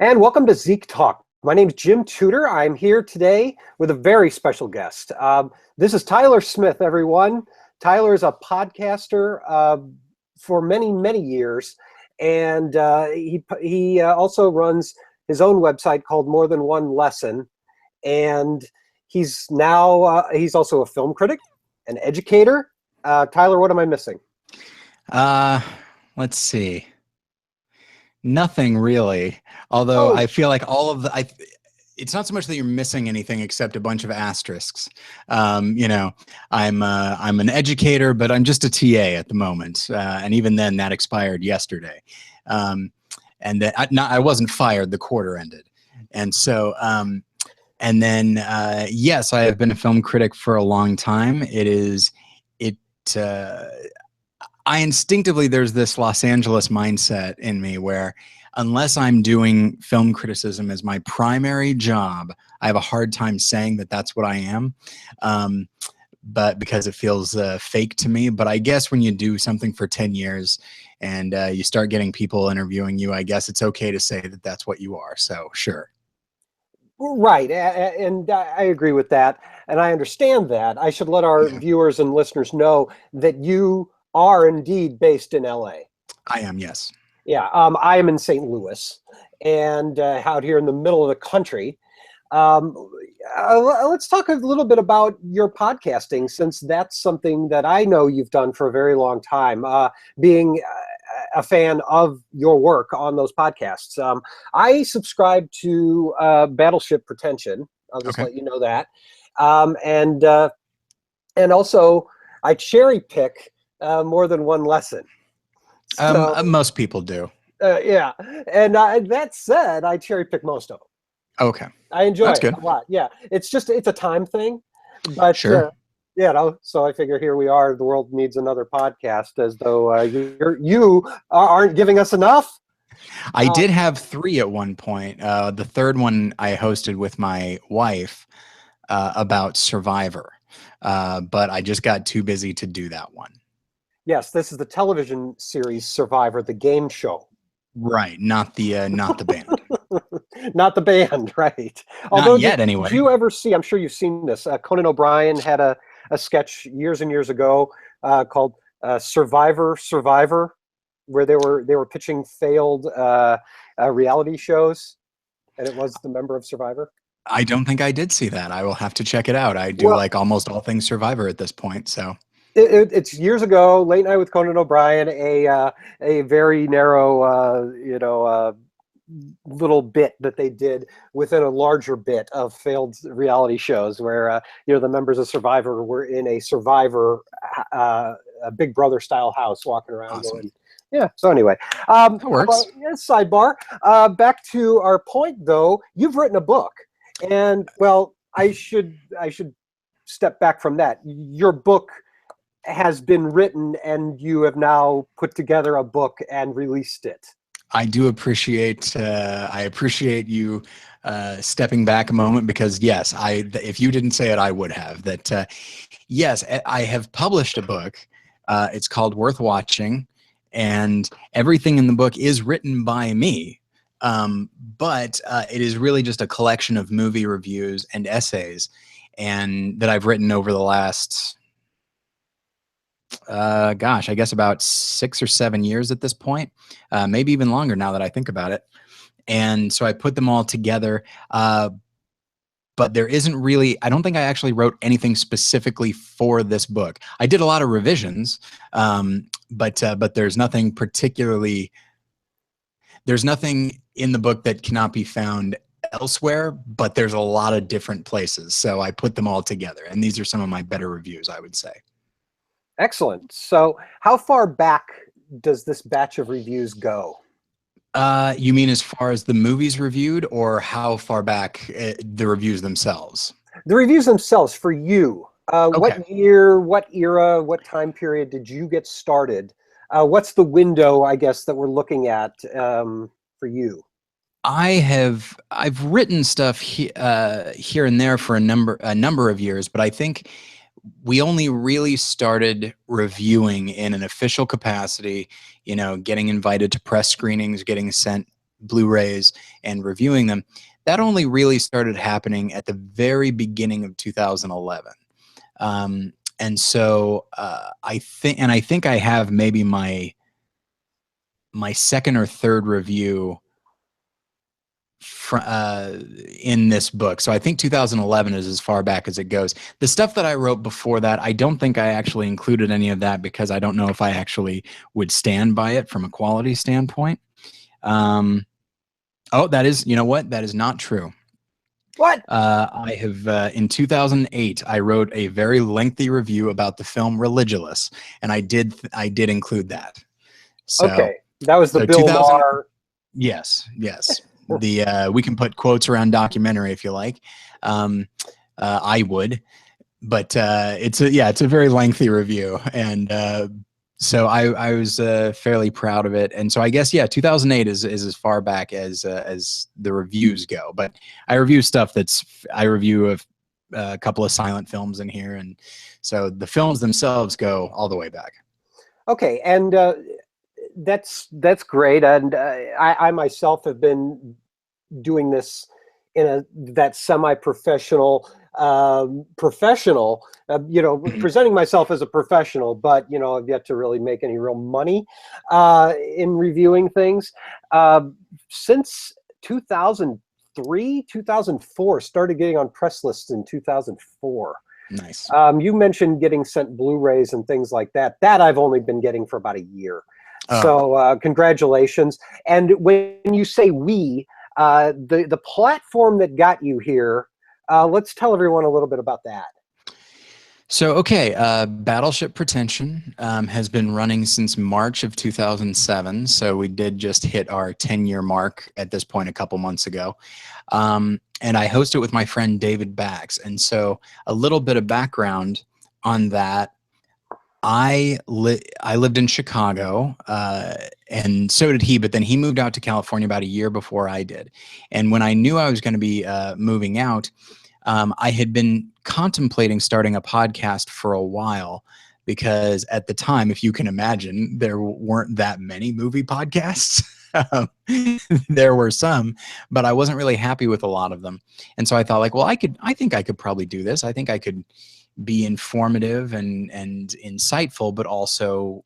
And welcome to ZekeTalk. My name is Jim Tudor. I'm here today with a very special guest. This is Tyler Smith, everyone. Tyler is a podcaster for many, many years, and he also runs his own website called More Than One Lesson. And he's also a film critic, an educator. Tyler, what am I missing? Let's see. Nothing really. Although I feel like all of it's not so much that you're missing anything except a bunch of asterisks. You know, I'm an educator, but I'm just a TA at the moment, and even then, that expired yesterday. And that I wasn't fired; the quarter ended, and so. And then, yes, I have been a film critic for a long time. I instinctively, there's this Los Angeles mindset in me where unless I'm doing film criticism as my primary job, I have a hard time saying that that's what I am. But because it feels fake to me. But I guess when you do something for 10 years and you start getting people interviewing you, I guess it's okay to say that that's what you are. So sure. Right, and I agree with that, and I understand that. I should let our viewers and listeners know that you are indeed based in LA. I am, yes. Yeah, I am in St. Louis, and out here in the middle of the country. Let's talk a little bit about your podcasting, since that's something that I know you've done for a very long time, being a fan of your work on those podcasts. I subscribe to Battleship Pretension. I'll just let you know that. And also I cherry pick More Than One Lesson. So, most people do. Yeah. And that said, I cherry pick most of them. Okay. I enjoy That's it good. a lot. Yeah. It's a time thing, but sure. So I figure here we are. The world needs another podcast, as though you aren't giving us enough. I did have 3 at one point. The third one I hosted with my wife about Survivor, but I just got too busy to do that one. Yes, this is the television series Survivor, the game show. Right, not the band. Not the band, right? Not yet, anyway. Did you ever see? I'm sure you've seen this. Conan O'Brien had a sketch years and years ago called Survivor, where they were pitching failed reality shows, and it was the member of Survivor. I don't think I did see that. I will have to check it out. I do like almost all things Survivor at this point, so. It's years ago, Late Night with Conan O'Brien, a very narrow, little bit that they did within a larger bit of failed reality shows, where the members of Survivor were in a Survivor, a Big Brother style house, walking around. Awesome. Going, yeah. So anyway, that works. Sidebar. Back to our point, though. You've written a book, and well, I should step back from that. Your book has been written, and you have now put together a book and released it. I do appreciate you stepping back a moment, because yes, if you didn't say it, I would have. That yes, I have published a book. It's called Worth Watching, and everything in the book is written by me. But it is really just a collection of movie reviews and essays, and that I've written over the last I guess about 6 or 7 years at this point, maybe even longer now that I think about it. And so I put them all together. But there isn't really, I don't think I actually wrote anything specifically for this book. I did a lot of revisions, but there's nothing in the book that cannot be found elsewhere, but there's a lot of different places. So I put them all together, and these are some of my better reviews, I would say. Excellent. So how far back does this batch of reviews go? You mean as far as the movies reviewed, or how far back the reviews themselves? The reviews themselves for you. Okay. What year, what era, what time period did you get started? What's the window, I guess, that we're looking at for you? I've written stuff here and there for a number of years, but I think we only really started reviewing in an official capacity, getting invited to press screenings, getting sent Blu-rays and reviewing them, that only really started happening at the very beginning of 2011. And so I think I have maybe my second or third review in this book. So I think 2011 is as far back as it goes. The stuff that I wrote before that, I don't think I actually included any of that because I don't know if I actually would stand by it from a quality standpoint. Oh, that is, you know what? That is not true. What? I have, in 2008, I wrote a very lengthy review about the film Religulous, and I did include that. So, okay. That was the Bill Maher. Yes. We can put quotes around documentary if you like. I would, but it's a very lengthy review, and so I was fairly proud of it. And so I guess 2008 is as far back as the reviews go. But I review stuff I review a couple of silent films in here, and so the films themselves go all the way back. Okay, and that's great. And I myself have been doing this in that semi-professional, presenting myself as a professional, but I've yet to really make any real money in reviewing things. Since 2003, 2004, started getting on press lists in 2004. Nice. You mentioned getting sent Blu-rays and things like that. That I've only been getting for about a year. Oh. So congratulations. And when you say we, the platform that got you here, let's tell everyone a little bit about that. So, okay, Battleship Pretension has been running since March of 2007. So we did just hit our 10-year mark at this point a couple months ago. And I host it with my friend David Bax. And so a little bit of background on that. I lived in Chicago, and so did he, but then he moved out to California about a year before I did. And when I knew I was going to be moving out, I had been contemplating starting a podcast for a while because at the time, if you can imagine, there weren't that many movie podcasts. There were some, but I wasn't really happy with a lot of them. And so I thought, like, well, I think I could probably do this. I think I could be informative and insightful, but also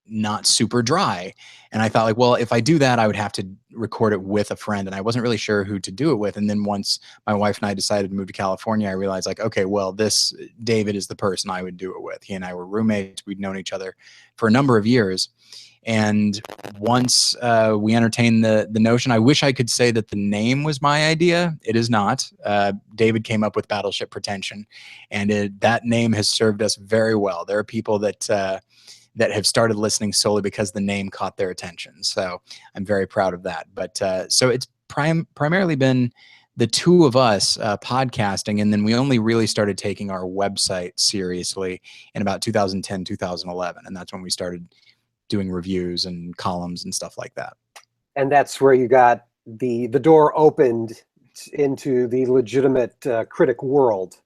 not super dry. And I thought, like, well, if I do that, I would have to record it with a friend, and I wasn't really sure who to do it with. And then once my wife and I decided to move to California, I realized, like, okay, well, this David is the person I would do it with. He and I were roommates. We'd known each other for a number of years. And once we entertained the notion, I wish I could say that the name was my idea. It is not. David came up with Battleship Pretension, and that name has served us very well. There are people that have started listening solely because the name caught their attention. So I'm very proud of that. But so it's primarily been the two of us podcasting, and then we only really started taking our website seriously in about 2010, 2011, and that's when we started doing reviews and columns and stuff like that. And that's where you got the door opened into the legitimate critic world.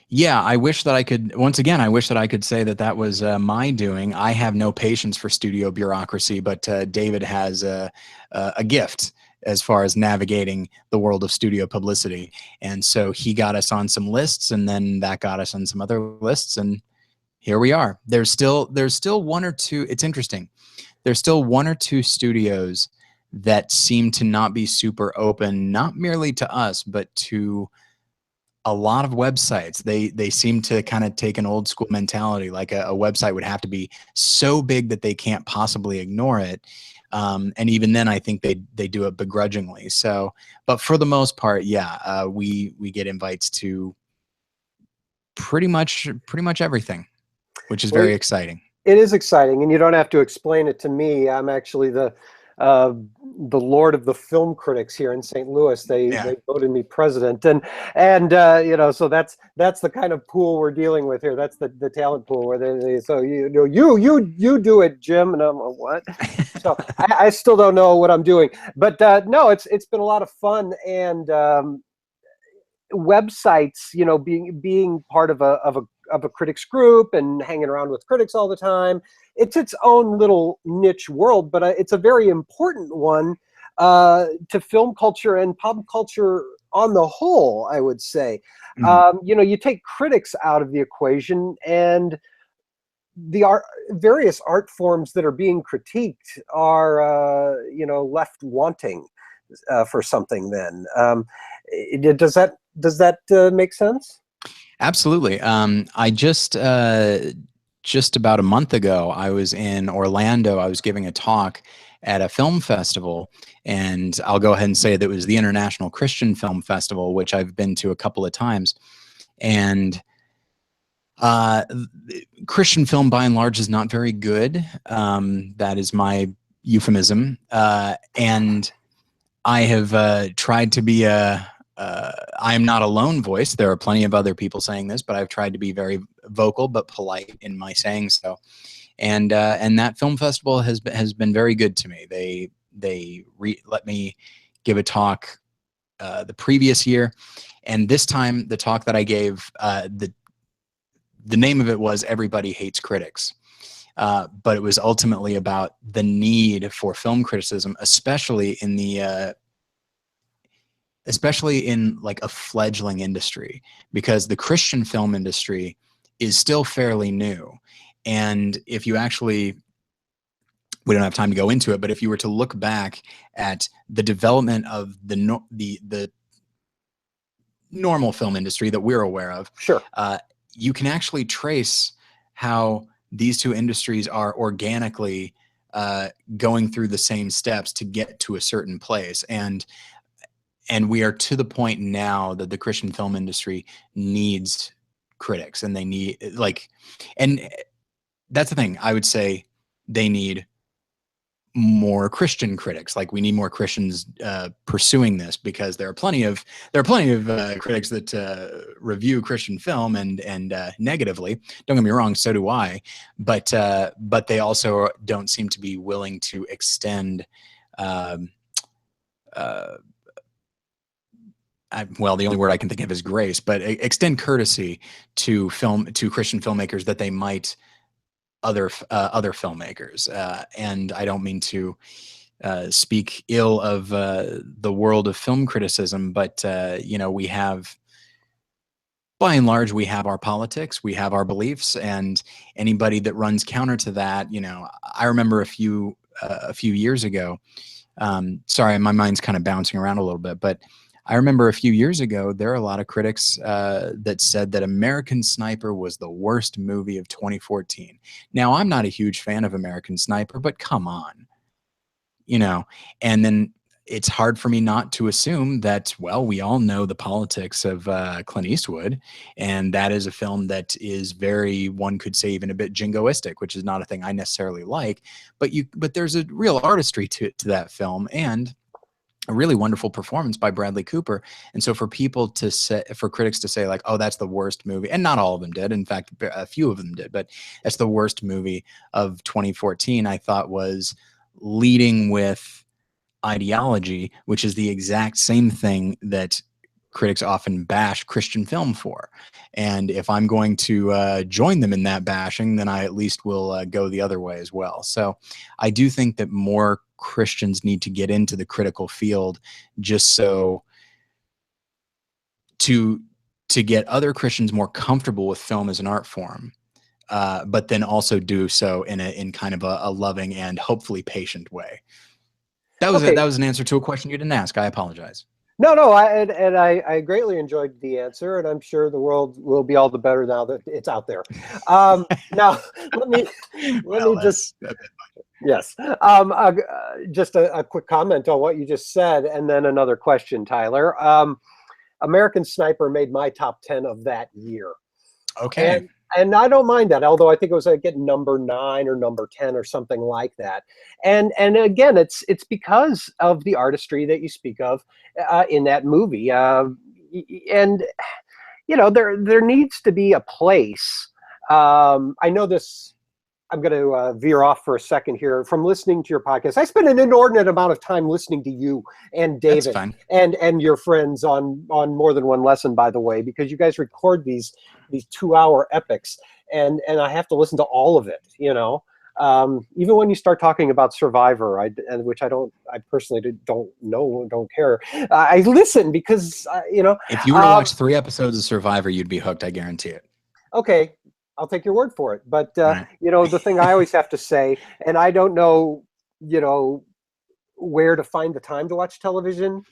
Yeah, I wish that I could, once again, I wish that I could say that was my doing. I have no patience for studio bureaucracy, but David has a gift as far as navigating the world of studio publicity. And so he got us on some lists, and then that got us on some other lists, and here we are. There's still one or two. It's interesting. There's still one or two studios that seem to not be super open, not merely to us, but to a lot of websites. They seem to kind of take an old school mentality, like a website would have to be so big that they can't possibly ignore it. And even then, I think they do it begrudgingly. So, but for the most part, yeah, we get invites to pretty much everything, which is very exciting. It is exciting, and you don't have to explain it to me. I'm actually the Lord of the film critics here in St. Louis. They voted me president, and so that's the kind of pool we're dealing with here. That's the talent pool where you do it, Jim, and I'm like, what? So I still don't know what I'm doing, but no, it's been a lot of fun, and websites, being part of a critics group and hanging around with critics all the time. It's its own little niche world, but it's a very important one to film culture and pop culture on the whole, I would say. You know, you take critics out of the equation, and the various art forms that are being critiqued are, you know, left wanting for something. Then, does that make sense? Absolutely. I just about a month ago, I was in Orlando. I was giving a talk at a film festival, and I'll go ahead and say that it was the International Christian Film Festival, which I've been to a couple of times. And Christian film, by and large, is not very good. That is my euphemism. And I have tried to be I am not a lone voice. There are plenty of other people saying this, but I've tried to be very vocal but polite in my saying so. And that film festival has been very good to me. They let me give a talk the previous year, and this time the talk that I gave, the name of it was "Everybody Hates Critics." But it was ultimately about the need for film criticism, especially in like a fledgling industry, because the Christian film industry is still fairly new. And if you actually, we don't have time to go into it, but if you were to look back at the development of the normal film industry that we're aware of, sure, you can actually trace how these two industries are organically going through the same steps to get to a certain place. And we are to the point now that the Christian film industry needs critics, and they need, like, and that's the thing. I would say they need more Christian critics. Like, we need more Christians pursuing this, because there are plenty of critics that review Christian film and negatively. Don't get me wrong, so do I. But they also don't seem to be willing to extend. Well, the only word I can think of is grace, but extend courtesy to Christian filmmakers that they might other filmmakers. And I don't mean to speak ill of the world of film criticism, but you know, we have, by and large, we have our politics, we have our beliefs, and anybody that runs counter to that, you know, I remember a few years ago. Sorry, my mind's kind of bouncing around a little bit, but I remember a few years ago, there are a lot of critics that said that American Sniper was the worst movie of 2014. Now, I'm not a huge fan of American Sniper, but come on, you know. And then it's hard for me not to assume that, well, we all know the politics of Clint Eastwood, and that is a film that is very, one could say, even a bit jingoistic, which is not a thing I necessarily like. But there's a real artistry to that film, and a really wonderful performance by Bradley Cooper. And so for critics to say, like, oh, that's the worst movie, and not all of them did, in fact, a few of them did, but that's the worst movie of 2014, I thought was leading with ideology, which is the exact same thing that critics often bash Christian film for. And if I'm going to join them in that bashing, then I at least will go the other way as well. So I do think that more Christians need to get into the critical field, just so to get other Christians more comfortable with film as an art form, but then also do so in kind of a loving and hopefully patient way. That was that was an answer to a question you didn't ask. I apologize. No, I greatly enjoyed the answer, and I'm sure the world will be all the better now that it's out there. Now, let me just yes, just a quick comment on what you just said, and then another question, Tyler. American Sniper made my top 10 of that year. Okay. And I don't mind that, although I think it was like number 9 or number 10 or something like that. And again, it's because of the artistry that you speak of in that movie. And you know, there needs to be a place. I know this. I'm going to veer off for a second here from listening to your podcast. I spend an inordinate amount of time listening to you and David and your friends on More Than One Lesson, by the way, because you guys record these 2-hour epics, and I have to listen to all of it, you know. Even when you start talking about Survivor, which I personally don't care. I listen because If you were to watch 3 episodes of Survivor, you'd be hooked. I guarantee it. Okay, I'll take your word for it. But Right. the thing I always have to say, and I don't know, where to find the time to watch television.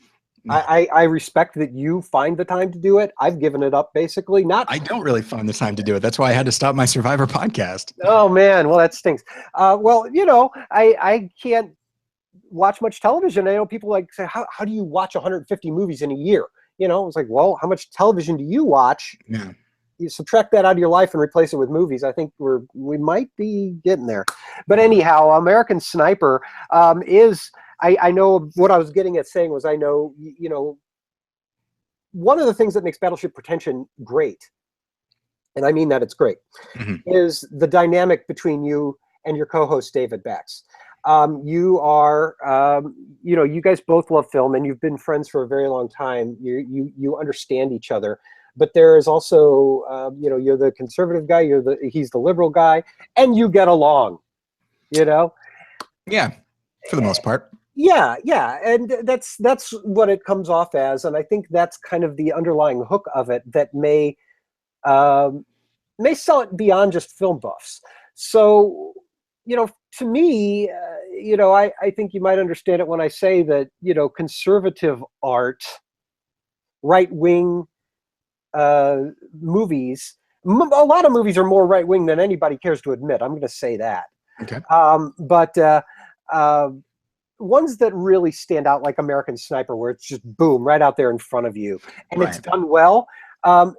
I respect that you find the time to do it. I've given it up basically. I don't really find the time to do it. That's why I had to stop my Survivor podcast. Oh man, well that stinks. Well, I can't watch much television. I know people like say, how do you watch 150 movies in a year? It's like, well, how much television do you watch? Yeah. You subtract that out of your life and replace it with movies. I think we might be getting there. But anyhow, American Sniper is. I know what I was getting at saying was I know, one of the things that makes Battleship Pretension great, and I mean that it's great, is the dynamic between you and your co-host, David Bax. You are, you guys both love film and you've been friends for a very long time. You understand each other, but there is also, you're the conservative guy, he's the liberal guy, and you get along, Yeah, for the most part. Yeah, and that's what it comes off as, and I think that's kind of the underlying hook of it that may sell it beyond just film buffs. So, to me, I think you might understand it when I say that, conservative art, right-wing movies, a lot of movies are more right-wing than anybody cares to admit. I'm going to say that. Okay. But ones that really stand out, like American Sniper, where it's just boom right out there in front of you, and It's done well.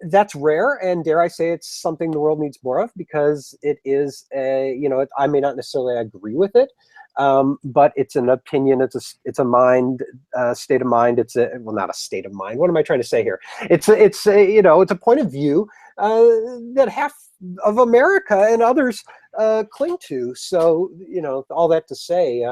That's rare, and dare I say, it's something the world needs more of, because it is I may not necessarily agree with it, but it's an opinion. It's a mind, state of mind. Not a state of mind. What am I trying to say here? It's a point of view that half of America and others cling to. So all that to say.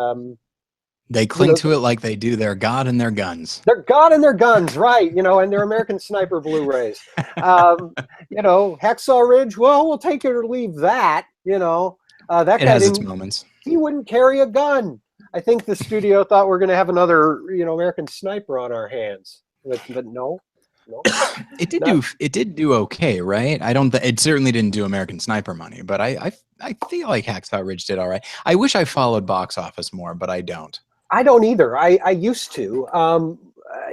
They cling to it like they do their God and their guns. Their God and their guns, right? And their American Sniper Blu-rays. Hacksaw Ridge. Well, we'll take it or leave that. That it guy has its moments. He wouldn't carry a gun. I think the studio thought we're going to have another, American Sniper on our hands, but no. It did do okay, right? It certainly didn't do American Sniper money, but I feel like Hacksaw Ridge did all right. I wish I followed box office more, but I don't. I don't either. I used to.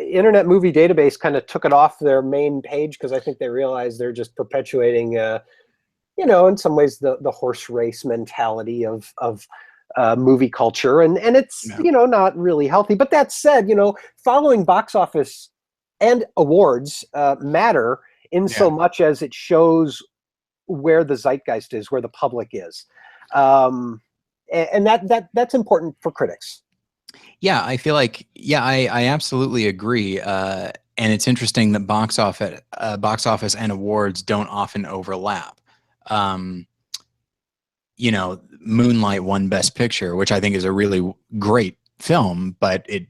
Internet Movie Database kind of took it off their main page because I think they realized they're just perpetuating, in some ways the horse race mentality of movie culture, and it's not really healthy. But that said, following box office and awards matter in so much as it shows where the zeitgeist is, where the public is, and that's important for critics. Yeah, I feel like, I absolutely agree. And it's interesting that box office and awards don't often overlap. Moonlight won Best Picture, which I think is a really great film, but it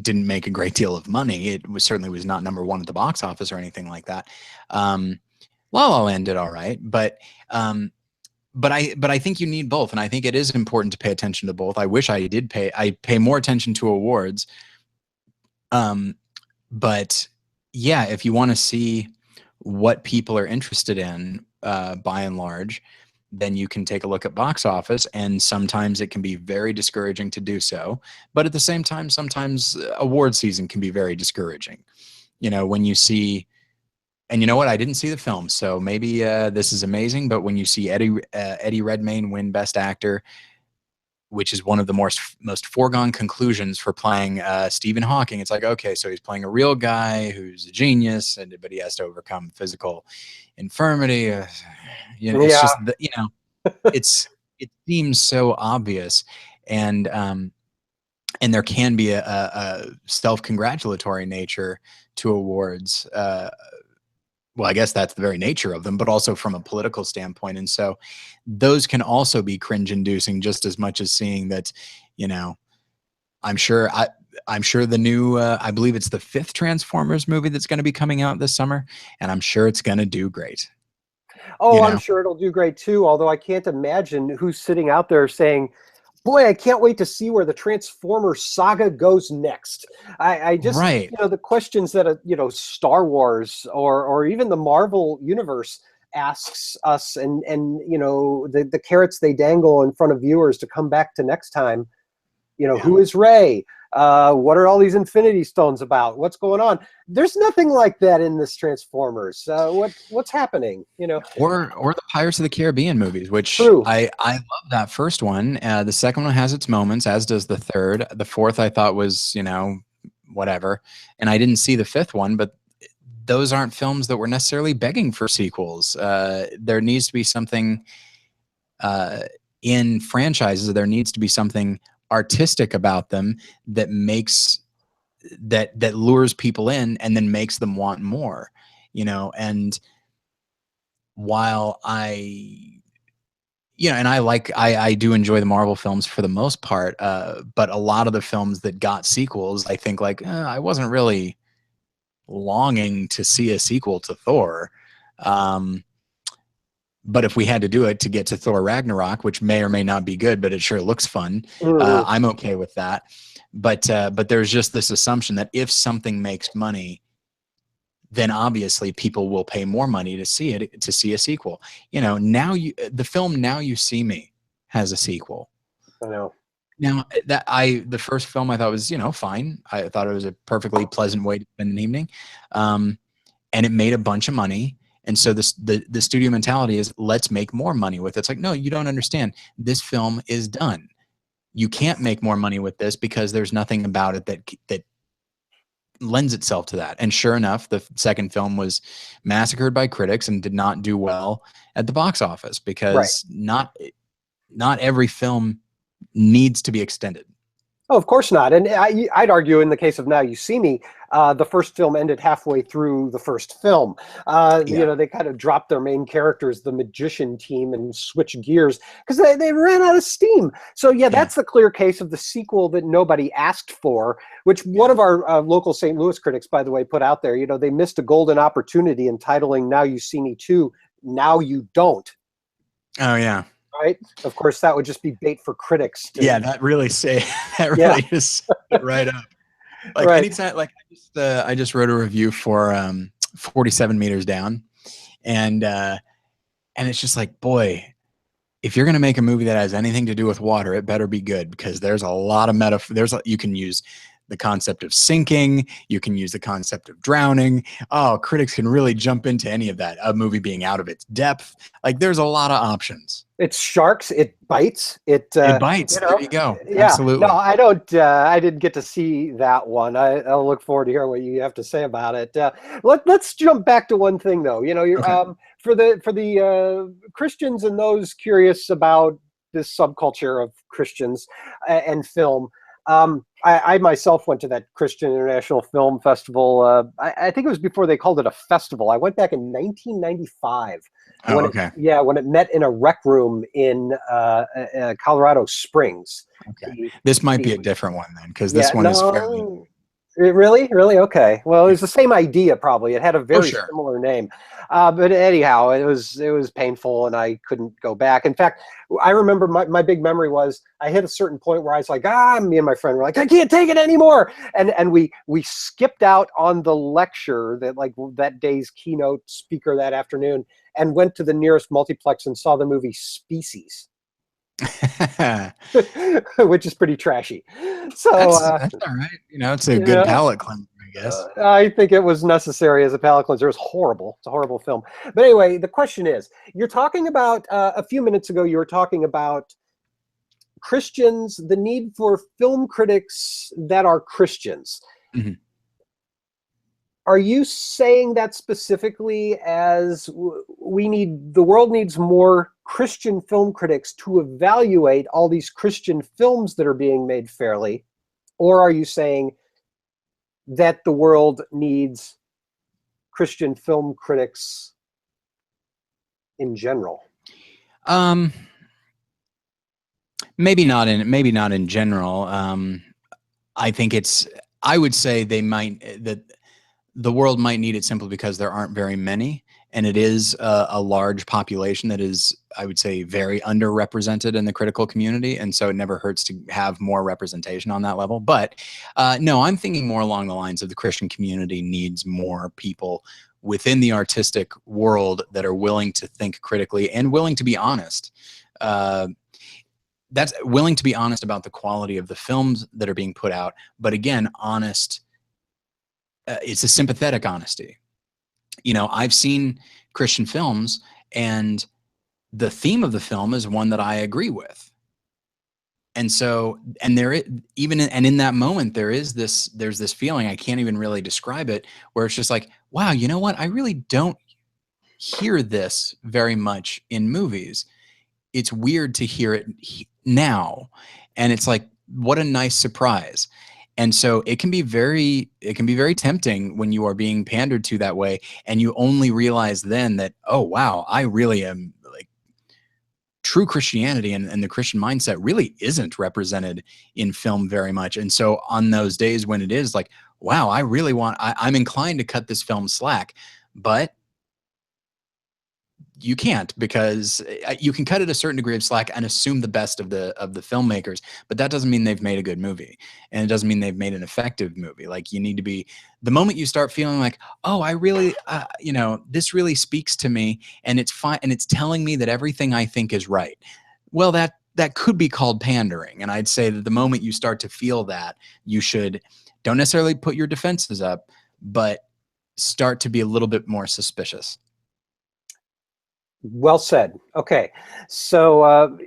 didn't make a great deal of money. It certainly was not number one at the box office or anything like that. La La Land did all right, but I think you need both, and I think it is important to pay attention to both. I wish I pay more attention to awards. But yeah, if you want to see what people are interested in, by and large, then you can take a look at box office, and sometimes it can be very discouraging to do so. But at the same time, sometimes award season can be very discouraging. When you see, and you know what? I didn't see the film, so maybe this is amazing. But when you see Eddie Redmayne win Best Actor, which is one of the most foregone conclusions for playing Stephen Hawking, it's like, okay, so he's playing a real guy who's a genius, but he has to overcome physical infirmity. It's just it seems so obvious, and there can be a self-congratulatory nature to awards. Well, I guess that's the very nature of them, but also from a political standpoint. And so those can also be cringe-inducing just as much as seeing that, I'm sure the new, I believe it's the 5th Transformers movie that's going to be coming out this summer, and I'm sure it's going to do great. Oh, You I'm know, sure it'll do great too. Although I can't imagine who's sitting out there saying, boy, I can't wait to see where the Transformers saga goes next. I just, right? the questions that, Star Wars or even the Marvel universe asks us, and the carrots they dangle in front of viewers to come back to next time. Yeah. Who is Rey? What are all these Infinity Stones about? What's going on? There's nothing like that in this Transformers. What's happening? Or the Pirates of the Caribbean movies, which True. I love that first one. The second one has its moments, as does the third. The fourth I thought was, whatever. And I didn't see the fifth one, but those aren't films that were necessarily begging for sequels. There needs to be something in franchises. There needs to be something artistic about them that makes that lures people in and then makes them want more. And while I do enjoy the Marvel films for the most part, but a lot of the films that got sequels, I think I wasn't really longing to see a sequel to Thor. But if we had to do it to get to Thor Ragnarok, which may or may not be good, but it sure looks fun, I'm okay with that. But there's just this assumption that if something makes money, then obviously people will pay more money to see it, to see a sequel. The film Now You See Me has a sequel. I know. Now the first film I thought was, fine. I thought it was a perfectly pleasant way to spend an evening. And it made a bunch of money. And so the studio mentality is, let's make more money with it. It's like, no, you don't understand. This film is done. You can't make more money with this because there's nothing about it that lends itself to that. And sure enough, the second film was massacred by critics and did not do well at the box office because not every film needs to be extended. Oh, of course not. And I'd argue in the case of Now You See Me, the first film ended halfway through the first film. They kind of dropped their main characters, the magician team, and switched gears because they ran out of steam. So, that's the clear case of the sequel that nobody asked for, which one of our local St. Louis critics, by the way, put out there. They missed a golden opportunity in titling Now You See Me 2, Now You Don't. Oh, yeah. Right. Of course, that would just be bait for critics. That really just set right up. Anytime, I just wrote a review for 47 Meters Down, and it's just like, boy, if you're gonna make a movie that has anything to do with water, it better be good, because there's a lot of you can use the concept of sinking, you can use the concept of drowning. Oh, critics can really jump into any of that. A movie being out of its depth, there's a lot of options. It's sharks. It bites. It bites. There you go. Yeah. Absolutely. No, I don't. I didn't get to see that one. I'll look forward to hearing what you have to say about it. Let's jump back to one thing, though. For the Christians and those curious about this subculture of Christians and film. I myself went to that Christian International Film Festival. I think it was before they called it a festival. I went back in 1995. When it met in a rec room in Colorado Springs. Okay. This might be a different one then, because this one is fairly... Really? Okay. Well, it was the same idea, probably. It had a very similar name. But anyhow, it was painful, and I couldn't go back. In fact, I remember my big memory was I hit a certain point where I was like, me and my friend were like, I can't take it anymore. And we skipped out on the lecture, that day's keynote speaker that afternoon, and went to the nearest multiplex and saw the movie Species. Which is pretty trashy. So that's all right. It's a good palate cleanser, I guess. I think it was necessary as a palate cleanser. It was horrible. It's a horrible film. But anyway, the question is, you're talking about a few minutes ago, you were talking about Christians, the need for film critics that are Christians. Mm-hmm. Are you saying that specifically as the world needs more Christian film critics to evaluate all these Christian films that are being made fairly? Or are you saying that the world needs Christian film critics in general? Maybe not in general. I would say the world might need it simply because there aren't very many, and it is a large population that is, I would say, very underrepresented in the critical community, and so it never hurts to have more representation on that level. But no, I'm thinking more along the lines of the Christian community needs more people within the artistic world that are willing to think critically and willing to be honest. That's willing to be honest about the quality of the films that are being put out, but again, honest. It's a sympathetic honesty. I've seen Christian films, and the theme of the film is one that I agree with. And so, and in that moment, there's this feeling, I can't even really describe it, where it's just like, wow, you know what? I really don't hear this very much in movies. It's weird to hear it now. And it's like, what a nice surprise. And so it can be very tempting when you are being pandered to that way, and you only realize then that, oh wow, I really am, like, true Christianity and the Christian mindset really isn't represented in film very much. And so on those days when it is like, wow, I'm inclined to cut this film slack, but you can't, because you can cut it a certain degree of slack and assume the best of the filmmakers, but that doesn't mean they've made a good movie, and it doesn't mean they've made an effective movie. Like, you need to be, the moment you start feeling like, oh, I really this really speaks to me, and it's fine, and it's telling me that everything I think is right, well, that could be called pandering. And I'd say that the moment you start to feel that, you don't necessarily put your defenses up, but start to be a little bit more suspicious. Well said. Okay, so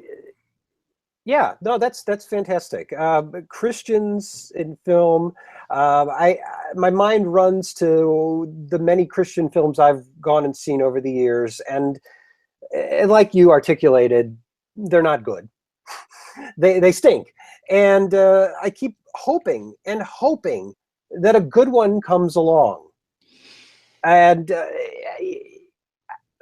yeah, no, that's fantastic. Christians in film. My mind runs to the many Christian films I've gone and seen over the years, and like you articulated, they're not good. They stink, and I keep hoping and hoping that a good one comes along. And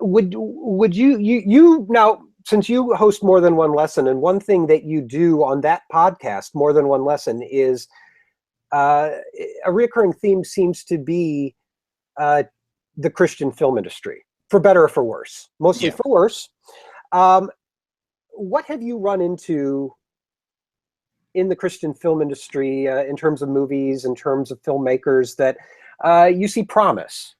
would you now, since you host More Than One Lesson, and one thing that you do on that podcast, More Than One Lesson, is a recurring theme seems to be the Christian film industry, for better or for worse, mostly for worse. What have you run into in the Christian film industry in terms of movies, in terms of filmmakers, that you see promise?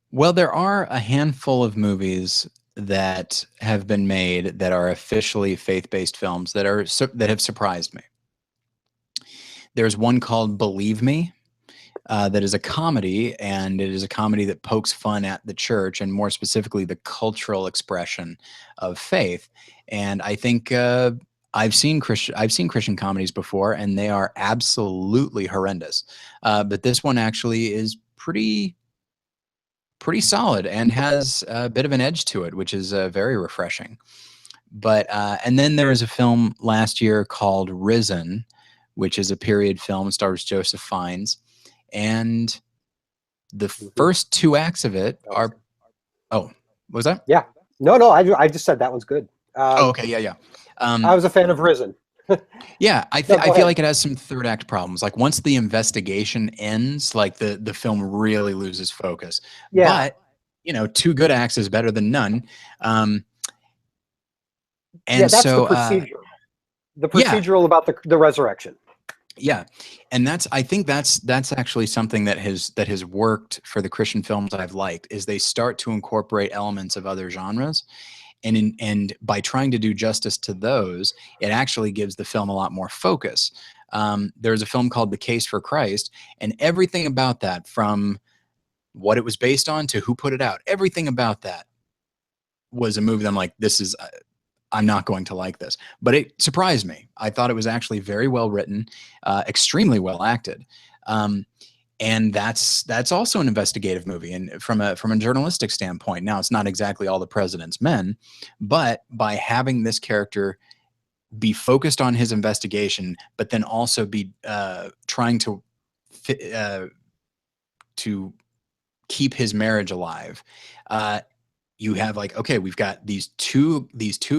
Well, there are a handful of movies that have been made that are officially faith-based films that have surprised me. There's one called Believe Me, that is a comedy, and it is a comedy that pokes fun at the church, and more specifically the cultural expression of faith. And I think I've seen Christian comedies before, and they are absolutely horrendous. But this one actually is pretty solid and has a bit of an edge to it, which is very refreshing. But and then there was a film last year called Risen, which is a period film, stars Joseph Fiennes, and the first two acts of it are. Oh, what was that? Yeah, no, I just said that one's good. Oh, okay, yeah. I was a fan of Risen. Yeah, I feel like it has some third act problems. Like, once the investigation ends, like the film really loses focus. Yeah. But two good acts is better than none. And that's so the procedure. The procedural about the resurrection. Yeah, and I think that's actually something that has worked for the Christian films I've liked, is they start to incorporate elements of other genres. And by trying to do justice to those, it actually gives the film a lot more focus. There's a film called The Case for Christ, and everything about that, from what it was based on to who put it out, everything about that was a movie that I'm like, I'm not going to like this. But it surprised me. I thought it was actually very well written, extremely well acted. And that's also an investigative movie, and from a journalistic standpoint. Now, it's not exactly All the President's Men, but by having this character be focused on his investigation, but then also be trying to keep his marriage alive, you have like, okay, we've got these two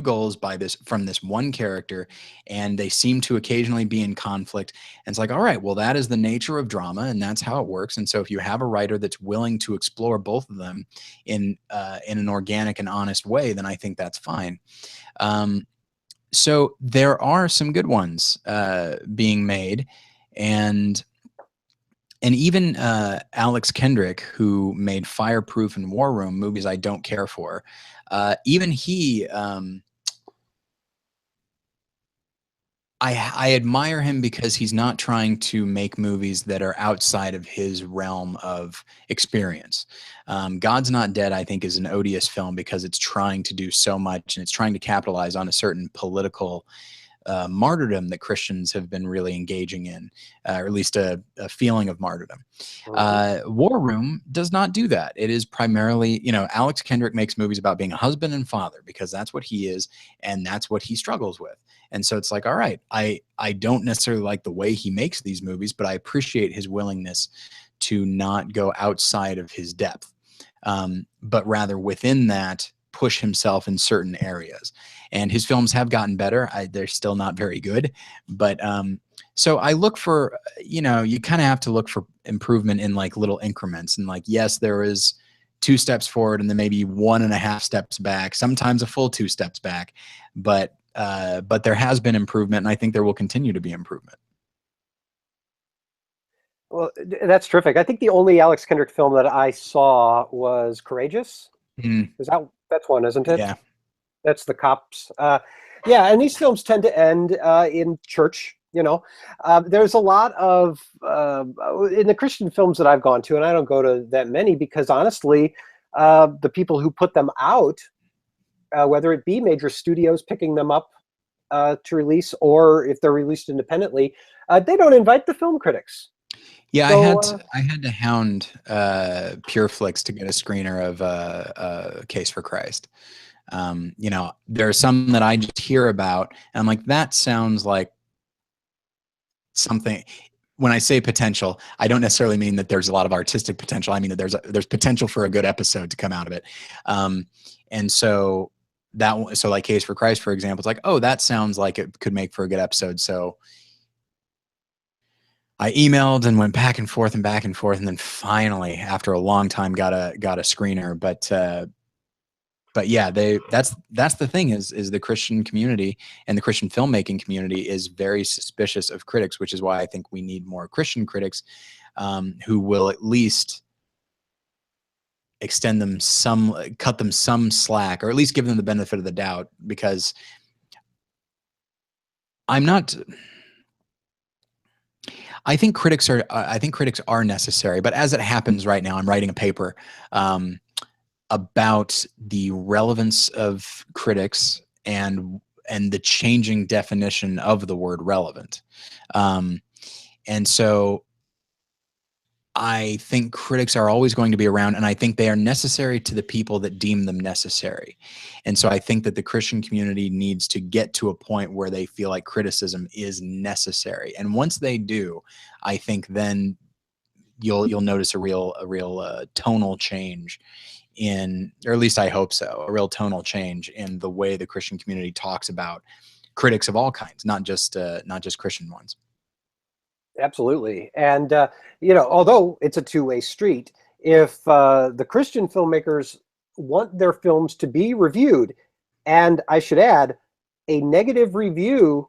goals from this one character, and they seem to occasionally be in conflict. And it's like, all right, well, that is the nature of drama, and that's how it works. And so if you have a writer that's willing to explore both of them in an organic and honest way, then I think that's fine. So there are some good ones being made, and even Alex Kendrick, who made Fireproof and War Room, movies I don't care for, even he, I admire him because he's not trying to make movies that are outside of his realm of experience. God's Not Dead, I think, is an odious film because it's trying to do so much, and it's trying to capitalize on a certain political martyrdom that Christians have been really engaging in, or at least a feeling of martyrdom. War Room does not do that. It is primarily, Alex Kendrick makes movies about being a husband and father because that's what he is, and that's what he struggles with. And so it's like, all right, I don't necessarily like the way he makes these movies, but I appreciate his willingness to not go outside of his depth, but rather within that push himself in certain areas. And his films have gotten better. They're still not very good, but so I look for, you kind of have to look for improvement in like little increments. And like, yes, there is 2 steps forward and then maybe 1.5 steps back, sometimes a full 2 steps back, but there has been improvement, and I think there will continue to be improvement. Well, that's terrific. I think the only Alex Kendrick film that I saw was Courageous. That's one, isn't it? Yeah. That's the cops. Yeah, and these films tend to end in church. There's a lot of in the Christian films that I've gone to, and I don't go to that many because honestly, the people who put them out, whether it be major studios picking them up to release, or if they're released independently, they don't invite the film critics. Yeah, so, I had to hound PureFlix to get a screener of Case for Christ. There are some that I just hear about, and I'm like, that sounds like something. When I say potential, I don't necessarily mean that there's a lot of artistic potential. I mean that there's potential for a good episode to come out of it. And so like Case for Christ, for example, it's like, oh, that sounds like it could make for a good episode. So I emailed and went back and forth, and then finally, after a long time, got a screener. But yeah, that's the thing is the Christian community and the Christian filmmaking community is very suspicious of critics, which is why I think we need more Christian critics who will at least cut them some slack, or at least give them the benefit of the doubt, because I think critics are necessary, but as it happens right now, I'm writing a paper about the relevance of critics and the changing definition of the word relevant. And so I think critics are always going to be around, and I think they are necessary to the people that deem them necessary. And so I think that the Christian community needs to get to a point where they feel like criticism is necessary. And once they do, I think then you'll notice a real tonal change in, or at least I hope so, a real tonal change in the way the Christian community talks about critics of all kinds, not just Christian ones. Absolutely. And, although it's a two-way street, if the Christian filmmakers want their films to be reviewed, and I should add, a negative review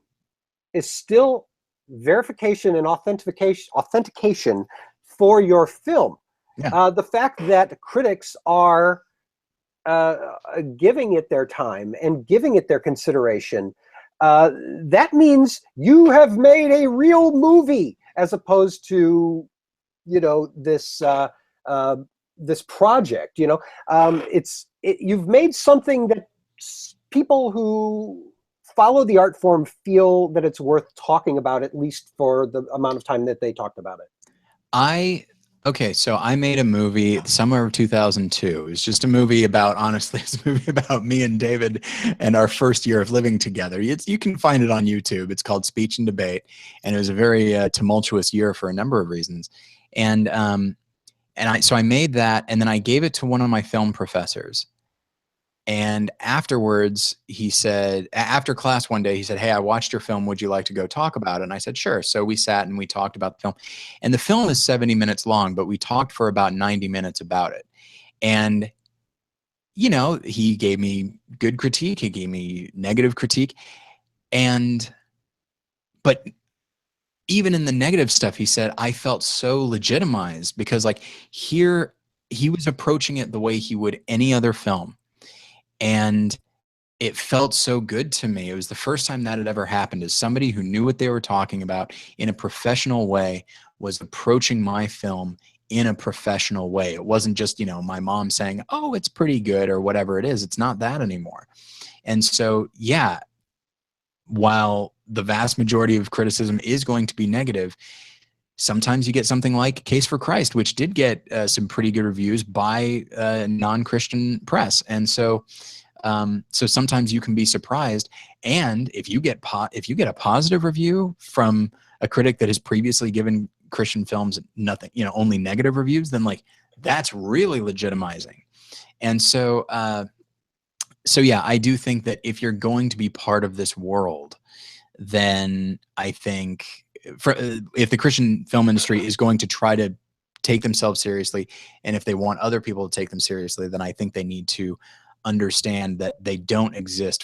is still verification and authentication for your film. Yeah. The fact that critics are giving it their time and giving it their consideration, that means you have made a real movie, as opposed to, this this project. You've made something that people who follow the art form feel that it's worth talking about, at least for the amount of time that they talked about it. Okay, so I made a movie summer of 2002. It's just a movie about, honestly, it's a movie about me and David and our first year of living together. You can find it on YouTube. It's called Speech and Debate, and it was a very tumultuous year for a number of reasons. So I made that, and then I gave it to one of my film professors, And afterwards, he said, after class one day, he said, "Hey, I watched your film. Would you like to go talk about it?" And I said, "Sure." So we sat and we talked about the film. And the film is 70 minutes long, but we talked for about 90 minutes about it. And, you know, he gave me good critique. He gave me negative critique. But even in the negative stuff, he said, I felt so legitimized because, like, here he was approaching it the way he would any other film. And it felt so good to me. It was the first time that had ever happened, as somebody who knew what they were talking about in a professional way was approaching my film in a professional way. It wasn't just, you know, my mom saying, "Oh, it's pretty good," or whatever it is. It's not that anymore. And so, yeah, while the vast majority of criticism is going to be negative, sometimes you get something like Case for Christ, which did get some pretty good reviews by non-Christian press. And so sometimes you can be surprised. And if you get a positive review from a critic that has previously given Christian films nothing, you know, only negative reviews, then, like, that's really legitimizing. And so yeah, I do think that if you're going to be part of this world, then I think if the Christian film industry is going to try to take themselves seriously, and if they want other people to take them seriously, then I think they need to understand that they don't exist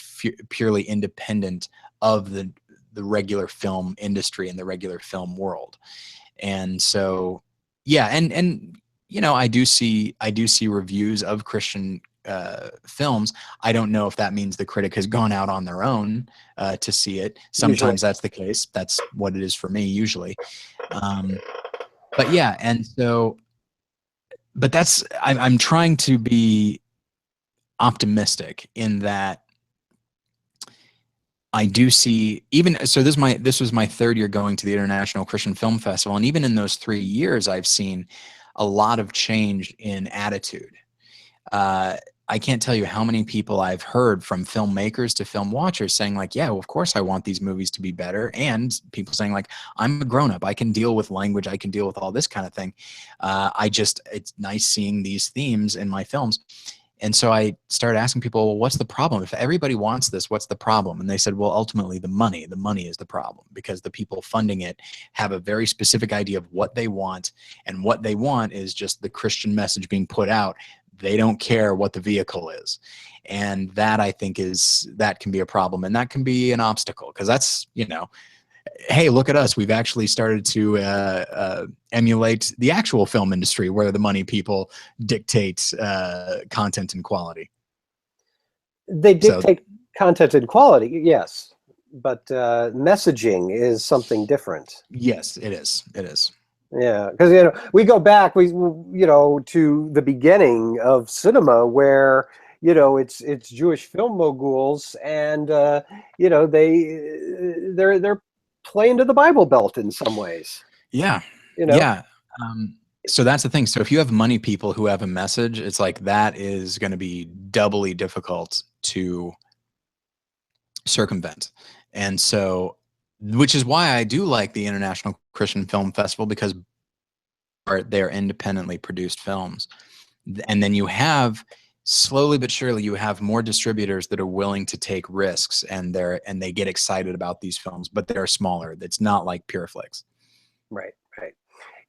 purely independent of the regular film industry and the regular film world. And so, yeah, and you know, I do see reviews of Christian films. I don't know if that means the critic has gone out on their own to see it. Sometimes usually that's the case. That's what it is for me usually. But yeah, and so, but that's, I'm trying to be optimistic in that I do see, even so, this was my third year going to the International Christian Film Festival, and even in those 3 years, I've seen a lot of change in attitude. I can't tell you how many people I've heard, from filmmakers to film watchers, saying, like, yeah, well, of course I want these movies to be better. And people saying, like, I'm a grown up. I can deal with language. I can deal with all this kind of thing. It's nice seeing these themes in my films. And so I started asking people, well, what's the problem? If everybody wants this, what's the problem? And they said, well, ultimately the money is the problem, because the people funding it have a very specific idea of what they want. And what they want is just the Christian message being put out. They don't care what the vehicle is. And that, I think, that can be a problem, and that can be an obstacle, because that's, you know, hey, look at us. We've actually started to emulate the actual film industry, where the money people dictate content and quality. They dictate content and quality, yes. But messaging is something different. Yes, it is. It is. Yeah, because, you know, we go back, you know, to the beginning of cinema, where, you know, it's Jewish film moguls, and you know, they're playing to the Bible Belt in some ways. Yeah. You know. Yeah. So that's the thing. So if you have money people who have a message, it's like that is going to be doubly difficult to circumvent. And so, which is why I do like the International Christian Film Festival, because they're independently produced films. And then you have, slowly but surely, you have more distributors that are willing to take risks, and they get excited about these films, but they're smaller. It's not like PureFlix. Right.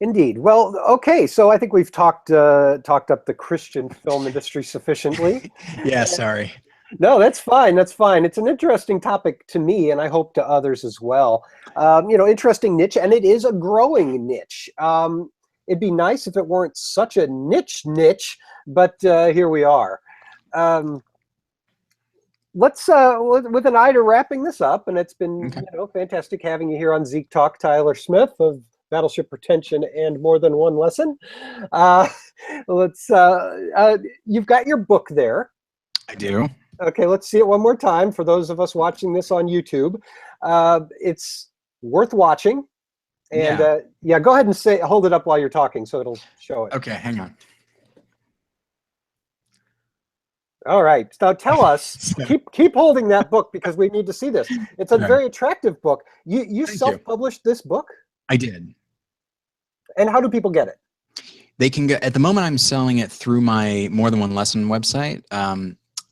Indeed. Well, okay. So I think we've talked up the Christian film industry sufficiently. Yeah, sorry. No, that's fine. That's fine. It's an interesting topic to me, and I hope to others as well. You know, interesting niche, and it is a growing niche. It'd be nice if it weren't such a niche, but here we are. Let's, with an eye to wrapping this up, and it's been you know, fantastic having you here on ZekeTalk, Tyler Smith of Battleship Pretension and More Than One Lesson. You've got your book there. I do. Okay, let's see it one more time for those of us watching this on YouTube. It's worth watching. And yeah, go ahead and hold it up while you're talking, so it'll show it. Okay, hang on. All right. Now tell us, keep holding that book, because we need to see this. It's a very attractive book. You self-published this book? I did. And how do people get it? They can get, at the moment I'm selling it through my More Than One Lesson website.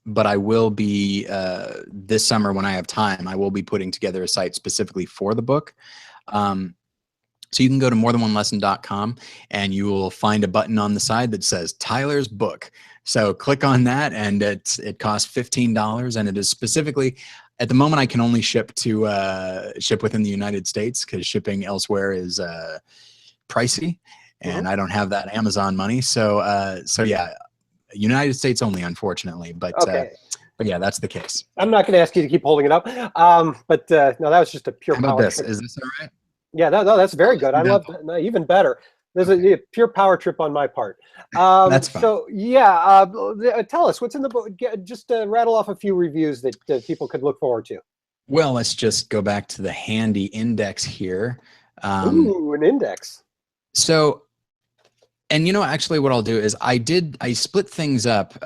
but I will be this summer when I have time, I will be putting together a site specifically for the book. So you can go to morethanonelesson.com and you will find a button on the side that says Tyler's book. So click on that, and it costs $15, and it is specifically, at the moment I can only ship within the United States because shipping elsewhere is pricey, and I don't have that Amazon money. So yeah, United States only, unfortunately. But yeah, that's the case. I'm not going to ask you to keep holding it up. But no, that was just a pure How about power this? trip. Is this all right? Yeah, no, that's very good. I love that. No, even better. There's a pure power trip on my part. That's fine. So yeah, tell us what's in the book. Just rattle off a few reviews that people could look forward to. Well, let's just go back to the handy index here. Ooh, an index. So, and actually what I'll do is I split things up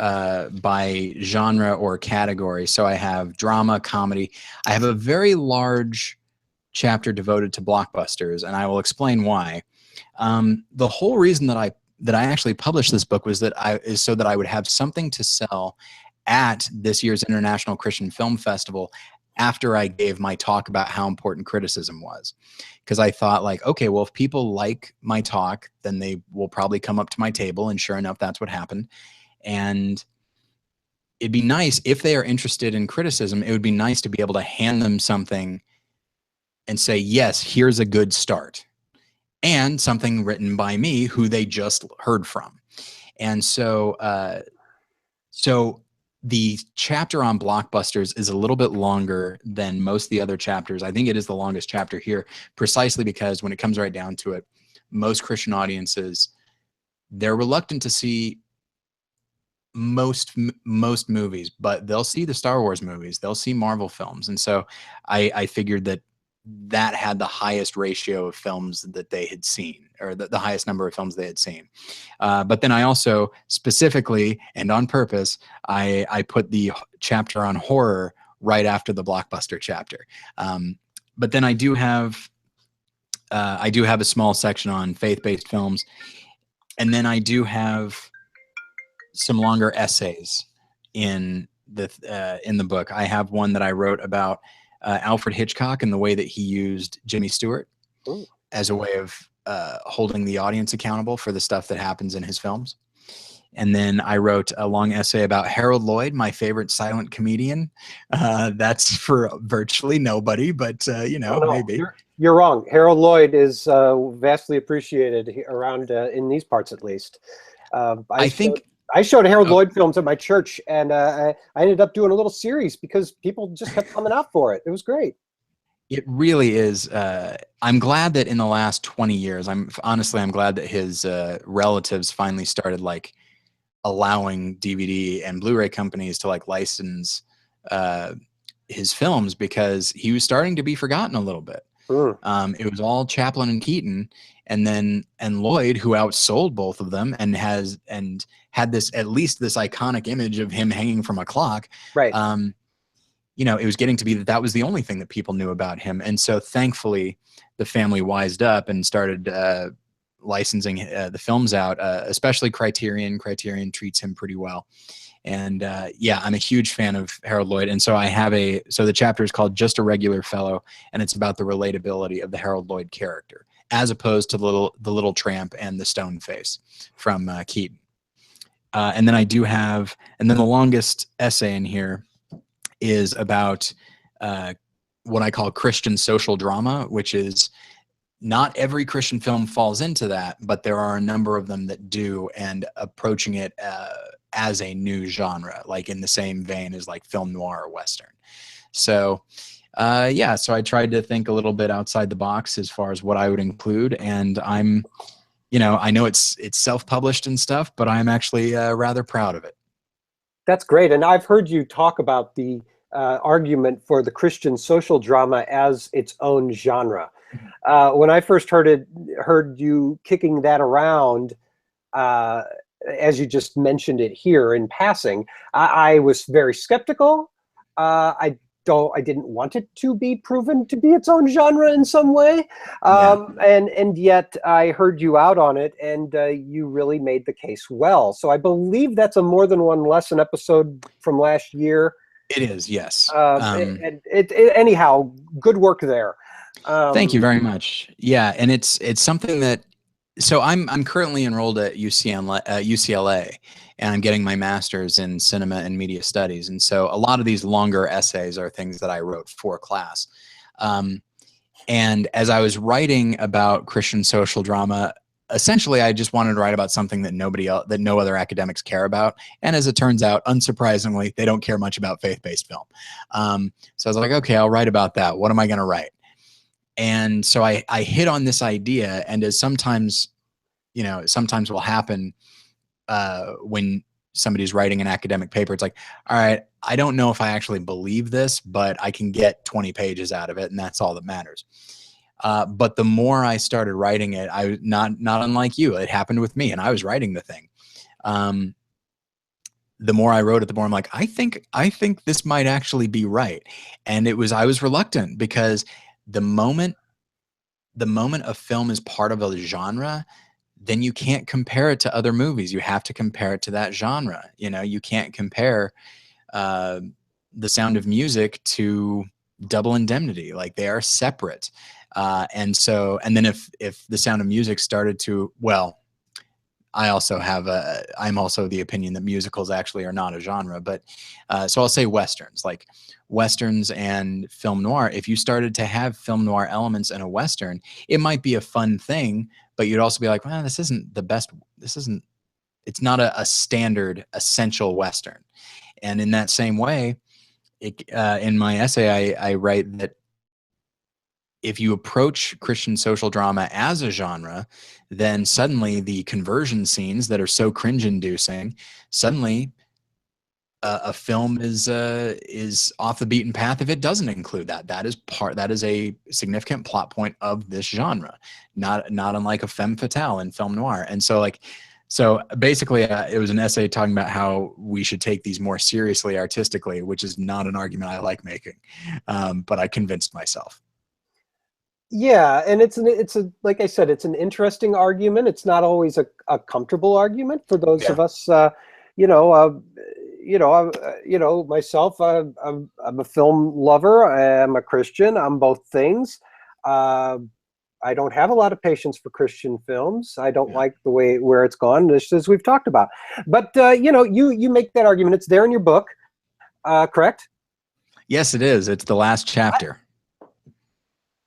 by genre or category. So I have drama, comedy. I have a very large chapter devoted to blockbusters, and I will explain why. The whole reason that I actually published this book was so that I would have something to sell at this year's International Christian Film Festival after I gave my talk about how important criticism was. Because I thought, like, okay, well, if people like my talk, then they will probably come up to my table, and sure enough, that's what happened. And it'd be nice, if they are interested in criticism, it would be nice to be able to hand them something and say, yes, here's a good start, and something written by me who they just heard from. And so the chapter on blockbusters is a little bit longer than most of the other chapters. I think it is the longest chapter here, precisely because when it comes right down to it, most Christian audiences, they're reluctant to see most movies, but they'll see the Star Wars movies, they'll see Marvel films. And so I figured that had the highest ratio of films that they had seen, or the highest number of films they had seen. But then I also specifically and on purpose, I put the chapter on horror right after the blockbuster chapter. But then I do have a small section on faith-based films, and then I do have some longer essays in the book. I have one that I wrote about Alfred Hitchcock and the way that he used Jimmy Stewart as a way of holding the audience accountable for the stuff that happens in his films. And then I wrote a long essay about Harold Lloyd, my favorite silent comedian. That's for virtually nobody, but maybe. You're wrong. Harold Lloyd is vastly appreciated around in these parts, at least. I showed Harold Lloyd films at my church, and I ended up doing a little series because people just kept coming out for it. It was great. It really is. I'm glad that in the last 20 years, I'm glad that his relatives finally started allowing DVD and Blu-ray companies to license his films, because he was starting to be forgotten a little bit. It was all Chaplin and Keaton, and Lloyd, who outsold both of them and had at least this iconic image of him hanging from a clock. Right. It was getting to be that was the only thing that people knew about him. And so thankfully the family wised up and started licensing the films out, especially Criterion. Criterion treats him pretty well. And I'm a huge fan of Harold Lloyd. And so the chapter is called Just a Regular Fellow, and it's about the relatability of the Harold Lloyd character, as opposed to the little tramp and the stone face from Keaton. And then the longest essay in here is about what I call Christian social drama, which is not every Christian film falls into that, but there are a number of them that do, and approaching it as a new genre, like in the same vein as film noir or Western. So so I tried to think a little bit outside the box as far as what I would include, and I know it's self-published and stuff, but I'm actually rather proud of it. That's great. And I've heard you talk about the argument for the Christian social drama as its own genre. When I first heard you kicking that around, as you just mentioned it here in passing, I was very skeptical. I didn't want it to be proven to be its own genre in some way. And yet I heard you out on it, and you really made the case well. So I believe that's a More Than One Lesson episode from last year. It is, yes. Anyhow, good work there. Thank you very much. Yeah, and it's something that. So I'm currently enrolled at UCLA, and I'm getting my master's in cinema and media studies. And so a lot of these longer essays are things that I wrote for class. And as I was writing about Christian social drama, essentially I just wanted to write about something that no other academics care about. And as it turns out, unsurprisingly, they don't care much about faith-based film. So I was like, okay, I'll write about that. What am I going to write? And so I hit on this idea, and as sometimes will happen when somebody's writing an academic paper, it's like, all right, I don't know if I actually believe this, but I can get 20 pages out of it, and that's all that matters. But the more I started writing it, I not unlike you, it happened with me, and I was writing the thing. The more I wrote it, the more I'm like, I think this might actually be right. And I was reluctant, because the moment a film is part of a genre, then you can't compare it to other movies. You have to compare it to that genre. You can't compare The Sound of Music to Double Indemnity. Like, they are separate. And then if The Sound of Music started to, well, I'm also the opinion that musicals actually are not a genre, but so I'll say Westerns, like Westerns and film noir. If you started to have film noir elements in a Western, it might be a fun thing, but you'd also be like, well, this isn't the best. It's not a standard essential Western. And in that same way, in my essay, I write that if you approach Christian social drama as a genre, then suddenly the conversion scenes that are so cringe-inducing, suddenly a film is off the beaten path if it doesn't include that. That is a significant plot point of this genre, not unlike a femme fatale in film noir. And so basically, it was an essay talking about how we should take these more seriously artistically, which is not an argument I like making, but I convinced myself. Yeah, and it's like I said, it's an interesting argument. It's not always a comfortable argument for those of us, myself. I'm a film lover. I'm a Christian. I'm both things. I don't have a lot of patience for Christian films. I don't like the way where it's gone, just as we've talked about. But you make that argument. It's there in your book, correct? Yes, it is. It's the last chapter.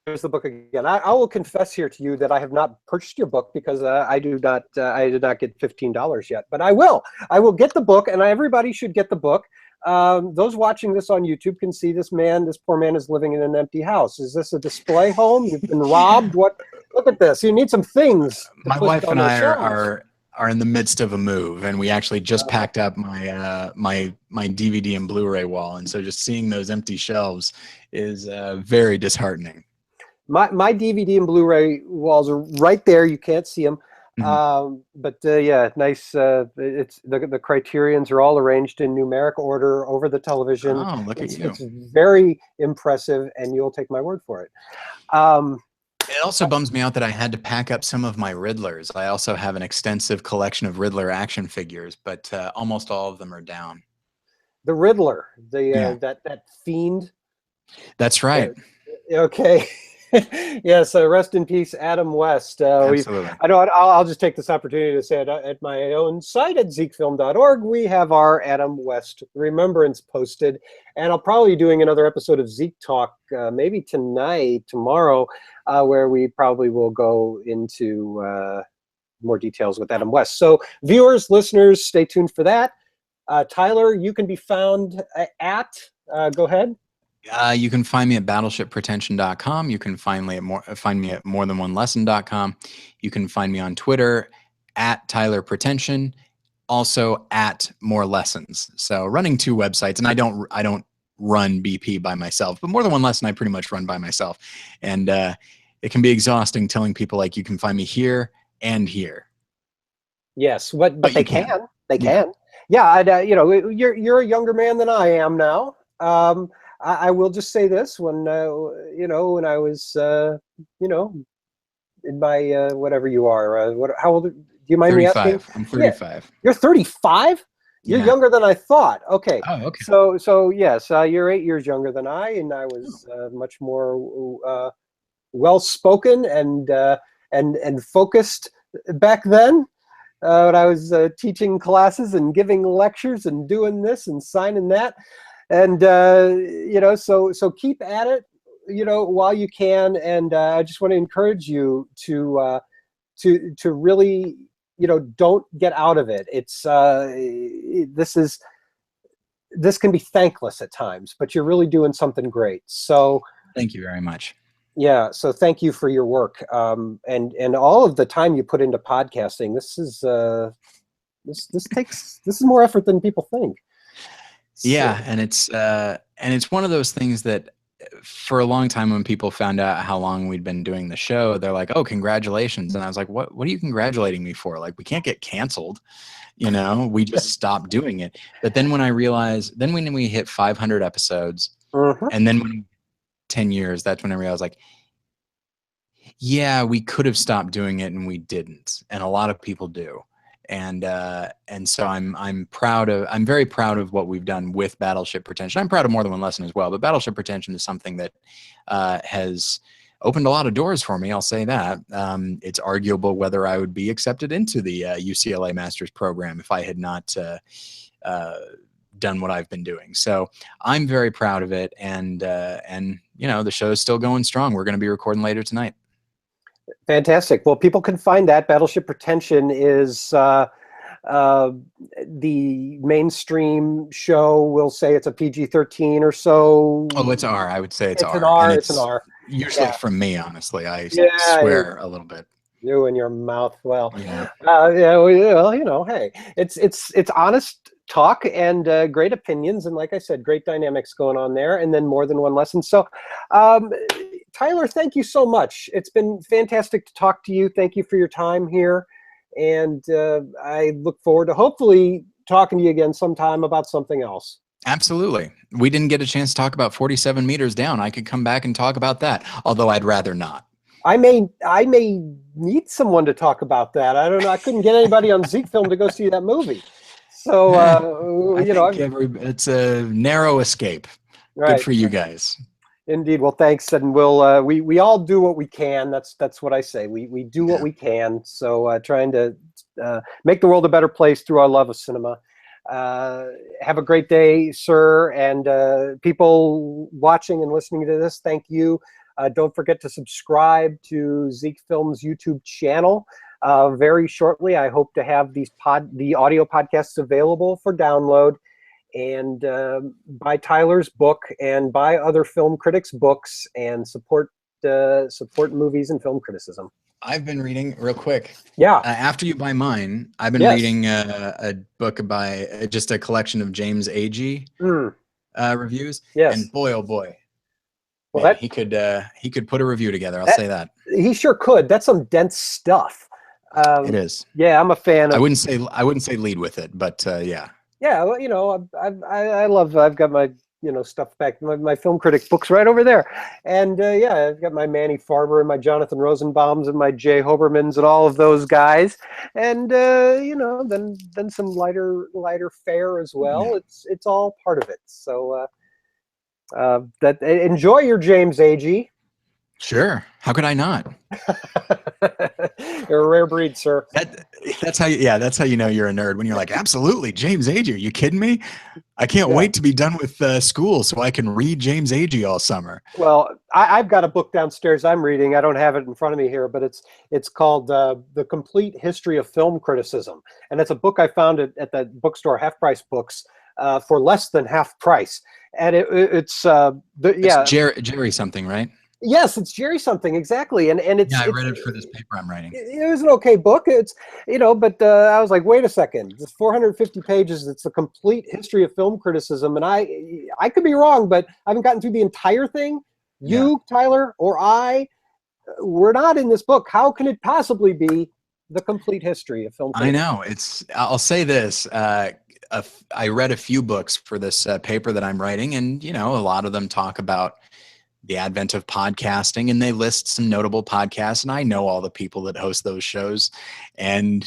Here's the book again. I will confess here to you that I have not purchased your book because I did not get $15 yet, but I will get the book, and everybody should get the book. Those watching this on YouTube can see this poor man is living in an empty house. Is this a display home? You've been robbed? What? Look at this. You need some things. My wife and I are in the midst of a move, and we actually just packed up my DVD and Blu-ray wall, and so just seeing those empty shelves is very disheartening. My DVD and Blu-ray walls are right there. You can't see them. But nice. It's the criterions are all arranged in numeric order over the television. Oh, look at you. It's very impressive, and you'll take my word for it. It also bums me out that I had to pack up some of my Riddlers. I also have an extensive collection of Riddler action figures, but almost all of them are down. The Riddler, that fiend. That's right. Okay. Yes, rest in peace, Adam West. Absolutely. I'll just take this opportunity to say it at my own site at ZekeFilm.org. We have our Adam West remembrance posted, and I'll probably be doing another episode of ZekeTalk maybe tomorrow, where we probably will go into more details with Adam West. So viewers, listeners, stay tuned for that. Tyler, you can be found at, go ahead. You can find me at battleshippretension.com. You can find me at morethanonelesson.com. You can find me on Twitter at Tyler Pretension, also at More Lessons. So running two websites, and I don't run BP by myself, but More Than One Lesson I pretty much run by myself, and it can be exhausting telling people like you can find me here and here. Yes, but they can. They can. Yeah, you're a younger man than I am now. I will just say this: when when I was in my whatever you are, how old? Do you mind me asking? 35. I'm Yeah, 35. you're 35. You're Yeah. younger than I thought. Okay. Oh, okay. So yes, you're 8 years younger than I, and I was much more well spoken and focused back then. When I was teaching classes and giving lectures and doing this and signing that, and so keep at it, while you can. And I just want to encourage you to really, don't get out of it. It's this can be thankless at times, but you're really doing something great. So Thank you very much. yeah, so thank you for your work, and all of the time you put into podcasting. This is this is more effort than people think. Yeah, So, and it's one of those things that for a long time when people found out how long we'd been doing the show, they're like, "Oh, congratulations!" And I was like, "What are you congratulating me for? Like, we can't get canceled, we just stopped doing it." But then when I realized, then when we hit 500 episodes, and then when 10 years, that's when I realized, like, yeah, we could have stopped doing it and we didn't, and a lot of people do. And so I'm very proud of what we've done with Battleship Pretension. I'm proud of More Than One Lesson as well, but Battleship Pretension is something that has opened a lot of doors for me. I'll say that. It's arguable whether I would be accepted into the UCLA master's program if I had not done what I've been doing. So I'm very proud of it, and the show is still going strong. We're going to be recording later tonight. fantastic. Well, people can find that. Battleship Pretension is the mainstream show. Will say it's a PG-13 or so. Oh, it's R. I would say it's R. An R. And It's an R. Usually from me, honestly. I Yeah, swear a little bit. You and your mouth. Well, Yeah. well, hey, it's honest talk and great opinions, and like I said, great dynamics going on there, and then More Than One Lesson. So, Tyler, thank you so much. It's been fantastic to talk to you. Thank you for your time here, and I look forward to hopefully talking to you again sometime about something else. Absolutely. We didn't get a chance to talk about 47 meters down. I could come back and talk about that, although I'd rather not. I may need someone to talk about that. I don't know. I couldn't get anybody on Zeke Film to go see that movie. So, it's a narrow escape. Right. Good for you guys. Indeed. Well, thanks. And we'll, we all do what we can. That's what I say. We do what we can. So trying to make the world a better place through our love of cinema. Have a great day, sir. And people watching and listening to this, thank you. Don't forget to subscribe to Zeke Film's YouTube channel. Very shortly, I hope to have the audio podcasts available for download, and buy Tyler's book and buy other film critics' books, and support movies and film criticism. I've been reading real quick. Yeah. After you buy mine, I've been reading a book by just a collection of James Agee reviews. Yes. And boy, oh boy. Well, man, he could put a review together. I'll say that. He sure could. That's some dense stuff. It is. Yeah, I'm a fan of. I wouldn't say lead with it, but yeah. Yeah, well, I love. I've got my stuff back, my film critic books right over there, and yeah, I've got my Manny Farber and my Jonathan Rosenbaums and my Jay Hobermans and all of those guys, and then some lighter fare as well. Yeah. It's all part of it. So enjoy your James Agee. Sure. How could I not? You're a rare breed, sir. That's how you know you're a nerd, when you're like, absolutely, James Agee. Are you kidding me? I can't wait to be done with school so I can read James Agee all summer. Well, I've got a book downstairs I'm reading. I don't have it in front of me here, but it's called The Complete History of Film Criticism. And it's a book I found at the bookstore, Half Price Books, for less than half price. And it's Jerry something, right? Yes, it's Jerry something, exactly. And it's, I read it for this paper I'm writing. It was an okay book. It's, but I was like, wait a second, it's 450 pages. It's the complete history of film criticism. And I could be wrong, but I haven't gotten through the entire thing. You, Tyler, or we're not in this book. How can it possibly be the complete history of film criticism? I know. I'll say this. I read a few books for this paper that I'm writing, and a lot of them talk about the advent of podcasting, and they list some notable podcasts, and I know all the people that host those shows, and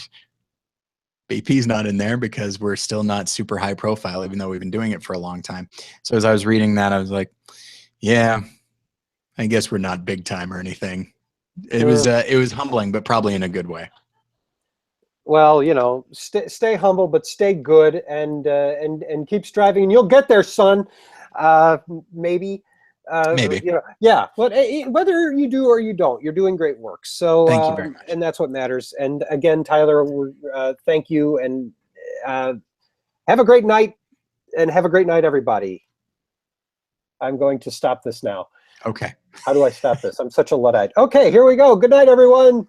BP's not in there because we're still not super high profile, even though we've been doing it for a long time. So as I was reading that, I was like, yeah, I guess we're not big time or anything. It was humbling, but probably in a good way. Well, stay humble, but stay good, and keep striving, and you'll get there, son. Maybe. Maybe. Yeah. But whether you do or you don't, you're doing great work. So thank you very much. And that's what matters. And again, Tyler, thank you, and have a great night, and have a great night, everybody. I'm going to stop this now. Okay. How do I stop this? I'm such a Luddite. Okay, here we go. Good night, everyone.